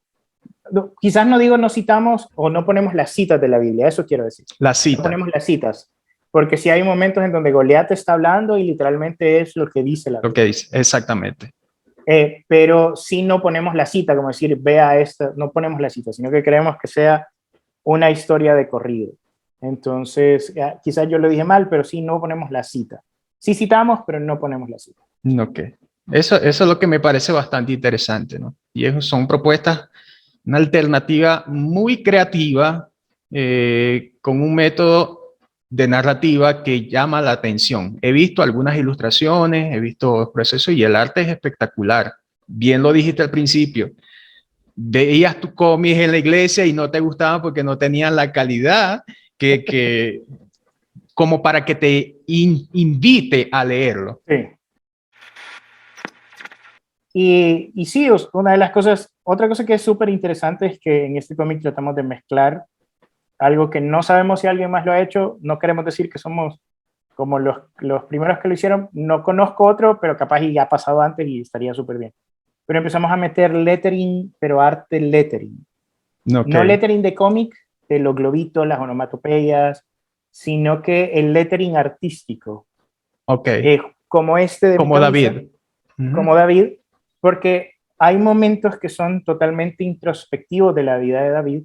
quizás no digo no citamos o no ponemos las citas de la Biblia, eso quiero decir, la no cita, ponemos las citas, porque si hay momentos en donde Goliat está hablando y literalmente es lo que dice la lo Biblia. que dice, exactamente. Pero sí no ponemos la cita, como decir, vea esta, no ponemos la cita, sino que queremos que sea una historia de corrido. Entonces, quizás yo lo dije mal, pero sí no ponemos la cita. Sí citamos, pero no ponemos la cita. Ok. Eso es lo que me parece bastante interesante, ¿no? Y son propuestas, una alternativa muy creativa, con un método de narrativa que llama la atención. He visto algunas ilustraciones, he visto procesos y el arte es espectacular. Bien lo dijiste al principio. Veías tu cómics en la iglesia y no te gustaban porque no tenían la calidad que como para que te invite a leerlo. Sí. Y sí, una de las cosas, otra cosa que es súper interesante es que en este cómic tratamos de mezclar algo que no sabemos si alguien más lo ha hecho. No queremos decir que somos como los primeros que lo hicieron. No conozco otro, pero capaz y ya ha pasado antes y estaría súper bien. Pero empezamos a meter lettering, pero arte lettering. Ok, No lettering de cómic, de los globitos, las onomatopeyas, sino que el lettering artístico, ok. como este de mi Como camisa, David. Ujú. como David, porque hay momentos que son totalmente introspectivos de la vida de David,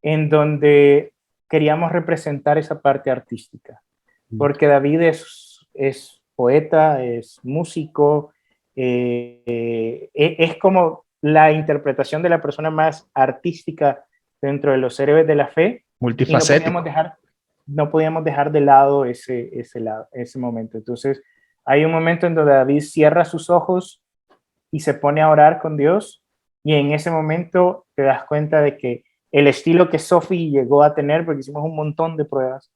en donde queríamos representar esa parte artística, porque David es poeta, es músico, es como la interpretación de la persona más artística dentro de los héroes de la fe, y Multifacético. no podíamos dejar de lado ese momento. Entonces, hay un momento en donde David cierra sus ojos y se pone a orar con Dios, y en ese momento te das cuenta de que el estilo que Sophie llegó a tener, porque hicimos un montón de pruebas,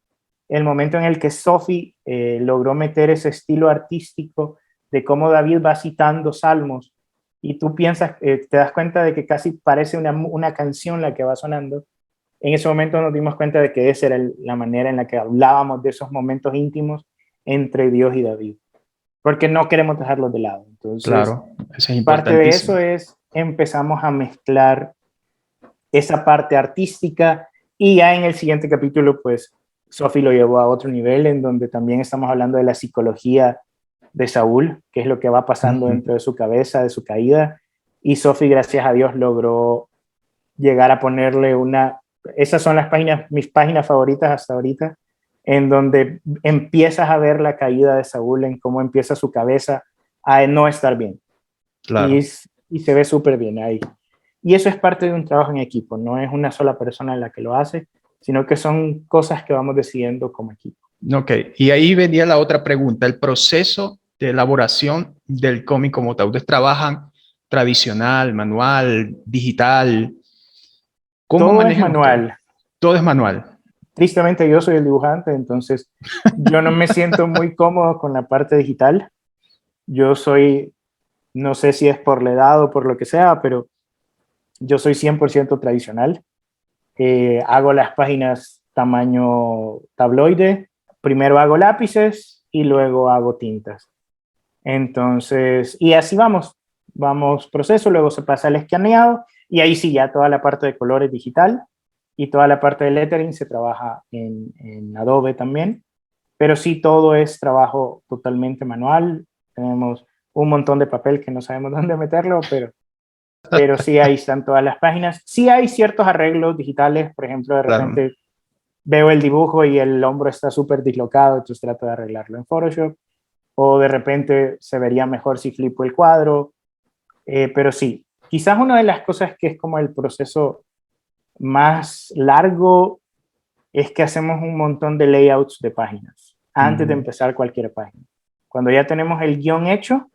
el momento en el que Sophie logró meter ese estilo artístico de cómo David va citando salmos, y tú piensas, te das cuenta de que casi parece una canción la que va sonando. En ese momento nos dimos cuenta de que esa era la manera en la que hablábamos de esos momentos íntimos entre Dios y David, porque no queremos dejarlos de lado. Entonces, Claro, eso es parte de eso importantísimo. es, empezamos a mezclar esa parte artística, y ya en el siguiente capítulo, pues, Sophie lo llevó a otro nivel, en donde también estamos hablando de la psicología de Saúl, qué es lo que va pasando Ujú. dentro de su cabeza, de su caída, y Sophie, gracias a Dios, logró llegar a ponerle esas son mis páginas favoritas hasta ahorita, en donde empiezas a ver la caída de Saúl, en cómo empieza su cabeza a no estar bien, y, Claro. y se ve súper bien ahí. Y eso es parte de un trabajo en equipo, no es una sola persona la que lo hace, sino que son cosas que vamos decidiendo como equipo. Ok, y ahí venía la otra pregunta, el proceso de elaboración del cómic como tal. ¿Ustedes trabajan tradicional, manual, digital? ¿Cómo Todo es manejan ustedes? manual. Todo es manual. Tristemente yo soy el dibujante, entonces yo no me siento muy cómodo con la parte digital. Yo soy, no sé si es por la edad o por lo que sea, pero Yo soy 100% tradicional. Hago las páginas tamaño tabloide. Primero hago lápices y luego hago tintas. Entonces, y así vamos proceso, luego se pasa al escaneado y ahí sí ya toda la parte de colores digital y toda la parte de lettering se trabaja en Adobe también, pero sí todo es trabajo totalmente manual. Tenemos un montón de papel que no sabemos dónde meterlo, pero sí ahí están todas las páginas. Sí hay ciertos arreglos digitales, por ejemplo, de Claro. repente veo el dibujo y el hombro está súper dislocado, entonces trato de arreglarlo en Photoshop, o de repente se vería mejor si flipo el cuadro, pero sí, quizás una de las cosas que es como el proceso más largo es que hacemos un montón de layouts de páginas antes de empezar cualquier página. Cuando ya tenemos el guión hecho,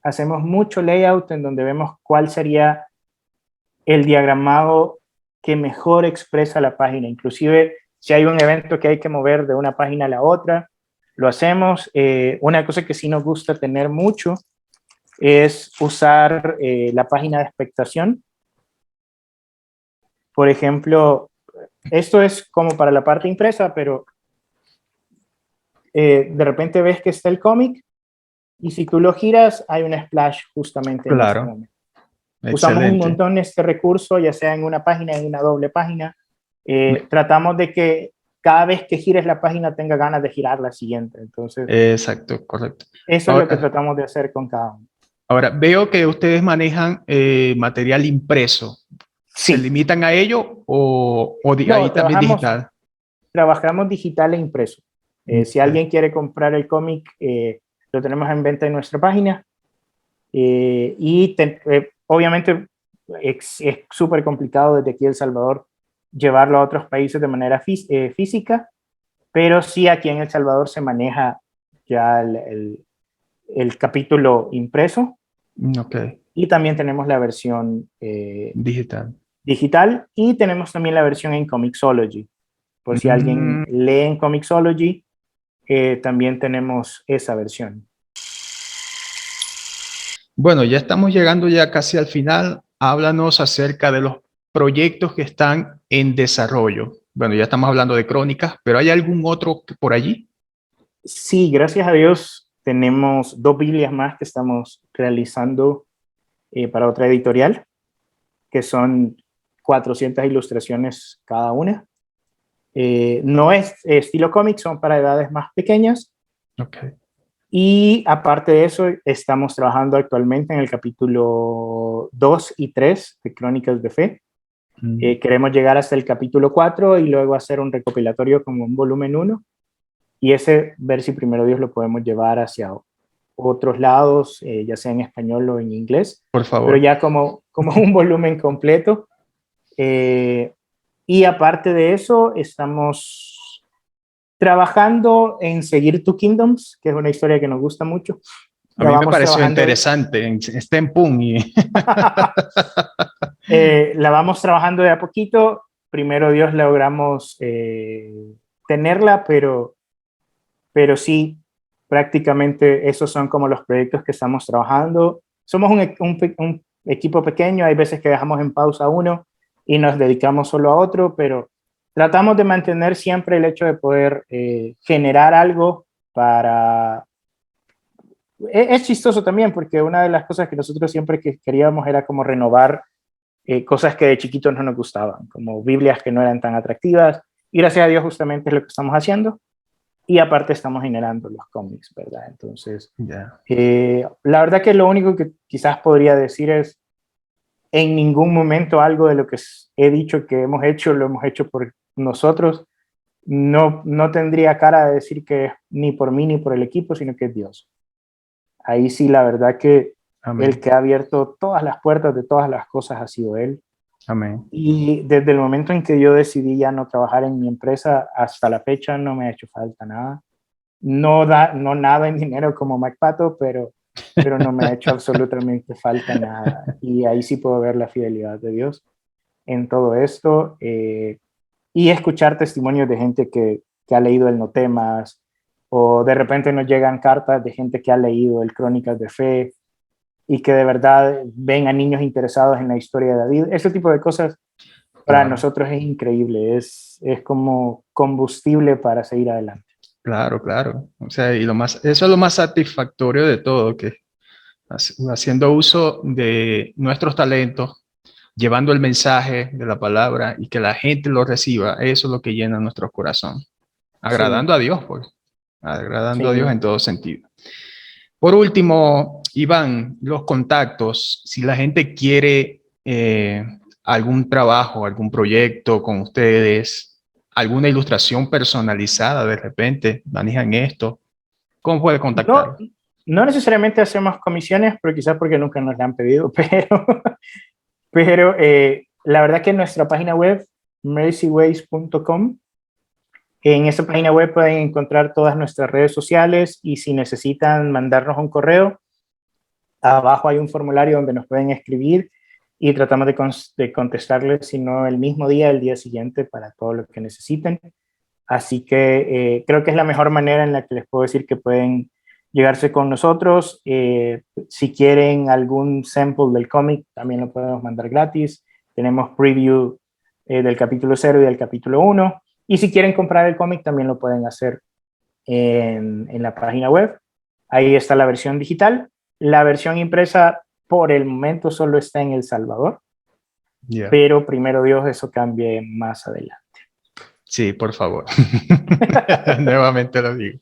hacemos mucho layout en donde vemos cuál sería el diagramado que mejor expresa la página. Inclusive, si hay un evento que hay que mover de una página a la otra, lo hacemos. Una cosa que sí nos gusta tener mucho es usar la página de expectación. Por ejemplo, esto es como para la parte impresa, pero de repente ves que está el cómic y si tú lo giras, hay un splash justamente en este Claro. momento. Excelente. Usamos un montón este recurso, ya sea en una página, en una doble página. Tratamos de que cada vez que gires la página tenga ganas de girar la siguiente. Entonces, Exacto, correcto. eso es lo que tratamos de hacer con cada uno. Ahora, veo que ustedes manejan material impreso. ¿Se Sí. limitan a ello o No, ahí también digital? Trabajamos digital e impreso. Si alguien quiere comprar el cómic, lo tenemos en venta en nuestra página. Obviamente es súper complicado desde aquí El Salvador llevarlo a otros países de manera física, pero sí aquí en El Salvador se maneja ya el capítulo impreso. Ok. Y también tenemos la versión Digital. digital y tenemos también la versión en Comixology. Por si alguien lee en Comixology, también tenemos esa versión. Bueno, ya estamos llegando ya casi al final. Háblanos acerca de los proyectos que están en desarrollo. Bueno, ya estamos hablando de crónicas, pero ¿hay algún otro por allí? Sí, gracias a Dios tenemos 2 Biblias más que estamos realizando para otra editorial, que son 400 ilustraciones cada una. No es estilo cómic, son para edades más pequeñas. Okay. Y aparte de eso, estamos trabajando actualmente en el capítulo 2 y 3 de Crónicas de Fe. Queremos llegar hasta el capítulo 4 y luego hacer un recopilatorio como un volumen 1. Y ese, ver si primero Dios lo podemos llevar hacia otros lados, ya sea en español o en inglés. Por favor. Pero ya como un volumen completo. Y aparte de eso, estamos trabajando en Seguir Two Kingdoms, que es una historia que nos gusta mucho. A mí me pareció interesante, está en PUN. La vamos trabajando de a poquito. Primero Dios logramos tenerla, pero sí, prácticamente esos son como los proyectos que estamos trabajando. Somos un equipo pequeño, hay veces que dejamos en pausa uno y nos dedicamos solo a otro, pero tratamos de mantener siempre el hecho de poder generar algo para... Es chistoso también porque una de las cosas que nosotros siempre queríamos era como renovar cosas que de chiquitos no nos gustaban, como Biblias que no eran tan atractivas, y gracias a Dios justamente es lo que estamos haciendo, y aparte estamos generando los cómics, ¿verdad? Entonces, la verdad que lo único que quizás podría decir es, en ningún momento algo de lo que he dicho que hemos hecho, lo hemos hecho por nosotros. No tendría cara de decir que es ni por mí ni por el equipo, sino que es Dios. Ahí sí, la verdad que Amén. El que ha abierto todas las puertas de todas las cosas ha sido Él. Amén. Y desde el momento en que yo decidí ya no trabajar en mi empresa, hasta la fecha no me ha hecho falta nada. No nada en dinero como MacPato, pero no me ha hecho absolutamente falta nada. Y ahí sí puedo ver la fidelidad de Dios en todo esto. Y escuchar testimonios de gente que ha leído el No Temas, o de repente nos llegan cartas de gente que ha leído el Crónicas de Fe. y que de verdad ven a niños interesados en la historia de David. Ese tipo de cosas para nosotros es increíble, es como combustible para seguir adelante. Claro, claro. O sea, eso es lo más satisfactorio de todo, que haciendo uso de nuestros talentos, llevando el mensaje de la palabra y que la gente lo reciba, eso es lo que llena nuestro corazón. Agradando a Dios, pues. Agradando a Dios en todo sentido. Por último, Iván, los contactos. Si la gente quiere algún trabajo, algún proyecto con ustedes, alguna ilustración personalizada, de repente manejan esto, ¿cómo puede contactar? No necesariamente hacemos comisiones, pero quizás porque nunca nos la han pedido, pero la verdad que en nuestra página web, mercyways.com, en esa página web pueden encontrar todas nuestras redes sociales y si necesitan mandarnos un correo, abajo hay un formulario donde nos pueden escribir y tratamos de contestarles, si no el mismo día, el día siguiente, para todo lo que necesiten. Así que creo que es la mejor manera en la que les puedo decir que pueden llegarse con nosotros. Si quieren algún sample del cómic, también lo podemos mandar gratis. Tenemos preview del capítulo 0 y del capítulo 1. Y si quieren comprar el cómic, también lo pueden hacer en la página web. Ahí está la versión digital. La versión impresa, por el momento, solo está en El Salvador. Pero primero Dios, eso cambie más adelante. Sí, por favor. Nuevamente lo digo.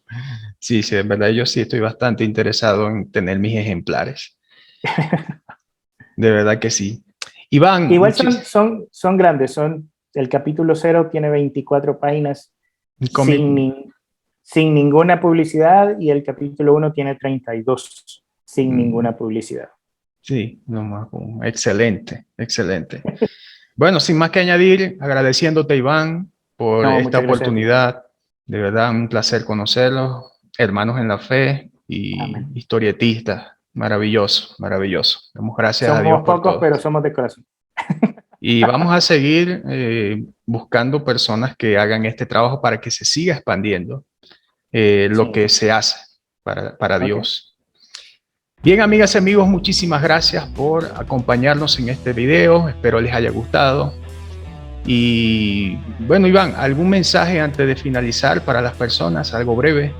Sí, en verdad yo sí estoy bastante interesado en tener mis ejemplares. De verdad que sí. Iván. Igual son grandes, el capítulo 0 tiene 24 páginas sin ninguna publicidad y el capítulo 1 tiene 32 sin ninguna publicidad. Sí, excelente, excelente. Bueno, sin más que añadir, agradeciéndote, Iván, por esta oportunidad. De verdad, un placer conocerlos, hermanos en la fe y historietistas. Maravilloso, maravilloso. Damos gracias a Dios por todo. Somos pocos, pero somos de corazón. Y vamos a seguir buscando personas que hagan este trabajo para que se siga expandiendo lo que se hace para Dios. Bien, amigas y amigos, muchísimas gracias por acompañarnos en este video. Espero les haya gustado. Y bueno, Iván, ¿algún mensaje antes de finalizar para las personas? Algo breve.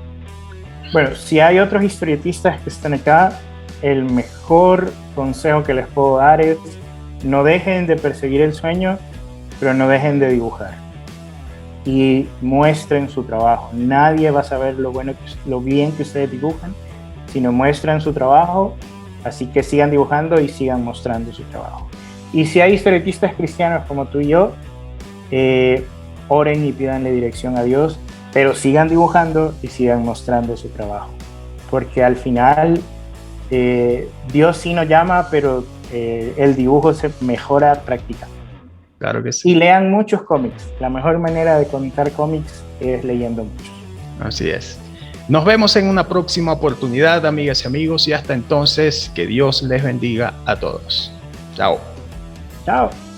Bueno, si hay otros historietistas que están acá, el mejor consejo que les puedo dar es no dejen de perseguir el sueño, pero no dejen de dibujar. Y muestren su trabajo. Nadie va a saber lo bien que ustedes dibujan, sino muestran su trabajo. Así que sigan dibujando y sigan mostrando su trabajo. Y si hay historietistas cristianos como tú y yo, oren y pídanle dirección a Dios, pero sigan dibujando y sigan mostrando su trabajo. Porque al final, Dios sí nos llama, pero el dibujo se mejora practicando. Claro que sí. Y lean muchos cómics. La mejor manera de contar cómics es leyendo muchos. Así es. Nos vemos en una próxima oportunidad, amigas y amigos, y hasta entonces, que Dios les bendiga a todos. Chao. Chao.